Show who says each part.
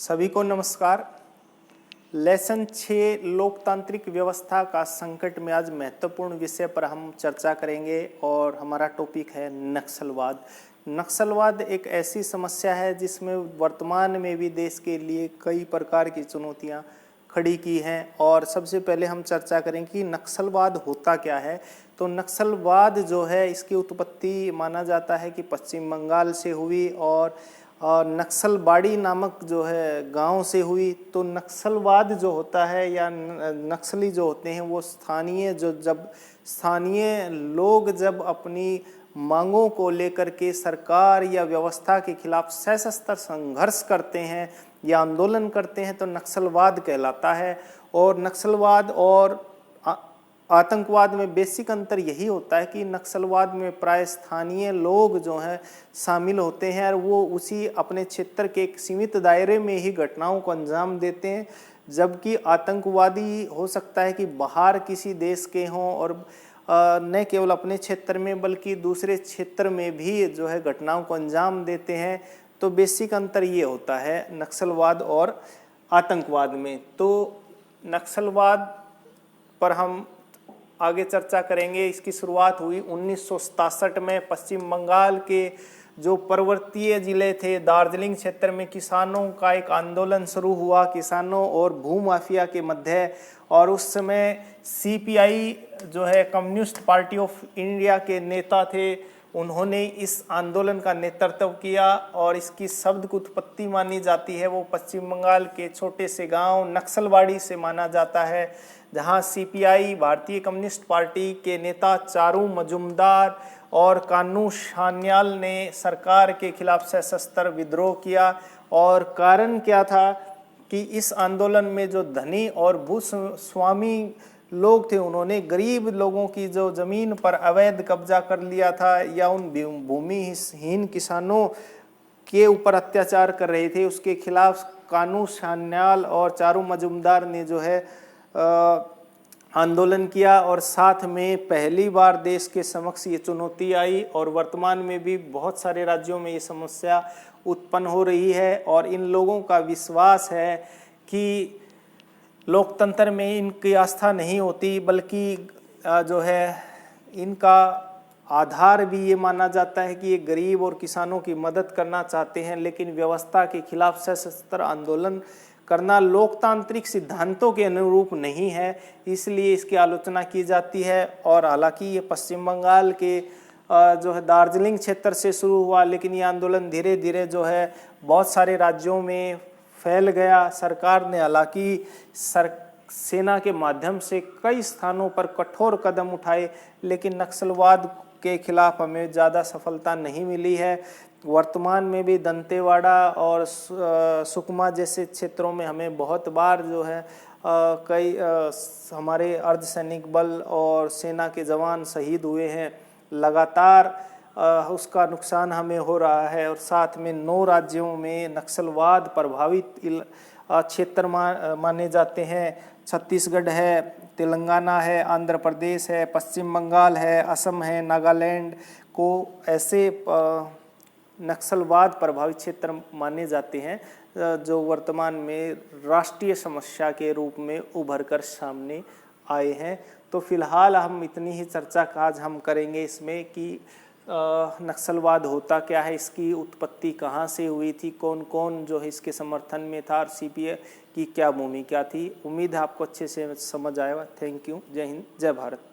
Speaker 1: सभी को नमस्कार। लेसन 6 लोकतांत्रिक व्यवस्था का संकट में आज महत्वपूर्ण विषय पर हम चर्चा करेंगे और हमारा टॉपिक है नक्सलवाद। नक्सलवाद एक ऐसी समस्या है जिसमें वर्तमान में भी देश के लिए कई प्रकार की चुनौतियां खड़ी की हैं और सबसे पहले हम चर्चा करें कि नक्सलवाद होता क्या है। तो नक्सलवाद जो है इसकी उत्पत्ति माना जाता है कि पश्चिम बंगाल से हुई और नक्सलबाड़ी नामक जो है गांव से हुई। तो नक्सलवाद जो होता है या नक्सली जो होते हैं वो स्थानीय लोग जब अपनी मांगों को लेकर के सरकार या व्यवस्था के खिलाफ सशस्त्र संघर्ष करते हैं या आंदोलन करते हैं तो नक्सलवाद कहलाता है। और नक्सलवाद और आतंकवाद में बेसिक अंतर यही होता है कि नक्सलवाद में प्राय स्थानीय लोग जो हैं शामिल होते हैं और वो उसी अपने क्षेत्र के एक सीमित दायरे में ही घटनाओं को अंजाम देते हैं, जबकि आतंकवादी हो सकता है कि बाहर किसी देश के हों और न केवल अपने क्षेत्र में बल्कि दूसरे क्षेत्र में भी जो है घटनाओं को अंजाम देते हैं। तो बेसिक अंतर ये होता है नक्सलवाद और आतंकवाद में। तो नक्सलवाद पर हम आगे चर्चा करेंगे। इसकी शुरुआत हुई 1967 में पश्चिम बंगाल के जो पर्वतीय जिले थे दार्जिलिंग क्षेत्र में किसानों का एक आंदोलन शुरू हुआ, किसानों और भूमाफिया के मध्य। और उस समय सीपीआई जो है कम्युनिस्ट पार्टी ऑफ इंडिया के नेता थे, उन्होंने इस आंदोलन का नेतृत्व किया और इसकी शब्द की उत्पत्ति मानी जाती है वो पश्चिम बंगाल के छोटे से गांव नक्सलबाड़ी से माना जाता है, जहां सीपीआई भारतीय कम्युनिस्ट पार्टी के नेता चारू मजुमदार और कान्हू सान्याल ने सरकार के खिलाफ सशस्त्र विद्रोह किया। और कारण क्या था कि इस आंदोलन में जो धनी और भूस्वामी लोग थे उन्होंने गरीब लोगों की जो जमीन पर अवैध कब्जा कर लिया था या उन भूमिहीन किसानों के ऊपर अत्याचार कर रहे थे, उसके खिलाफ कान्हू सान्याल और चारू मजुमदार ने जो है आंदोलन किया। और साथ में पहली बार देश के समक्ष ये चुनौती आई और वर्तमान में भी बहुत सारे राज्यों में ये समस्या उत्पन्न हो रही है। और इन लोगों का विश्वास है कि लोकतंत्र में इनकी आस्था नहीं होती, बल्कि जो है इनका आधार भी ये माना जाता है कि ये गरीब और किसानों की मदद करना चाहते हैं, लेकिन व्यवस्था के खिलाफ सशस्त्र आंदोलन करना लोकतांत्रिक सिद्धांतों के अनुरूप नहीं है, इसलिए इसकी आलोचना की जाती है। और हालांकि ये पश्चिम बंगाल के जो है दार्जिलिंग क्षेत्र से शुरू हुआ, लेकिन ये आंदोलन धीरे धीरे जो है बहुत सारे राज्यों में फैल गया। सरकार ने हालांकि सेना के माध्यम से कई स्थानों पर कठोर कदम उठाए, लेकिन नक्सलवाद के खिलाफ हमें ज़्यादा सफलता नहीं मिली है। वर्तमान में भी दंतेवाड़ा और सुकमा जैसे क्षेत्रों में हमें बहुत बार जो है कई हमारे अर्धसैनिक बल और सेना के जवान शहीद हुए हैं। लगातार उसका नुकसान हमें हो रहा है। और साथ में 9 राज्यों में नक्सलवाद प्रभावित क्षेत्र माने जाते हैं। छत्तीसगढ़ है, तेलंगाना है, आंध्र प्रदेश है, पश्चिम बंगाल है, असम है, नागालैंड को ऐसे नक्सलवाद प्रभावित क्षेत्र माने जाते हैं जो वर्तमान में राष्ट्रीय समस्या के रूप में उभर कर सामने आए हैं। तो फिलहाल हम इतनी ही चर्चा आज हम करेंगे इसमें कि नक्सलवाद होता क्या है, इसकी उत्पत्ति कहाँ से हुई थी, कौन कौन जो है इसके समर्थन में था और सीपीआई की क्या भूमिका थी। उम्मीद है आपको अच्छे से समझ आएगा। Thank you. जय हिंद, जय भारत।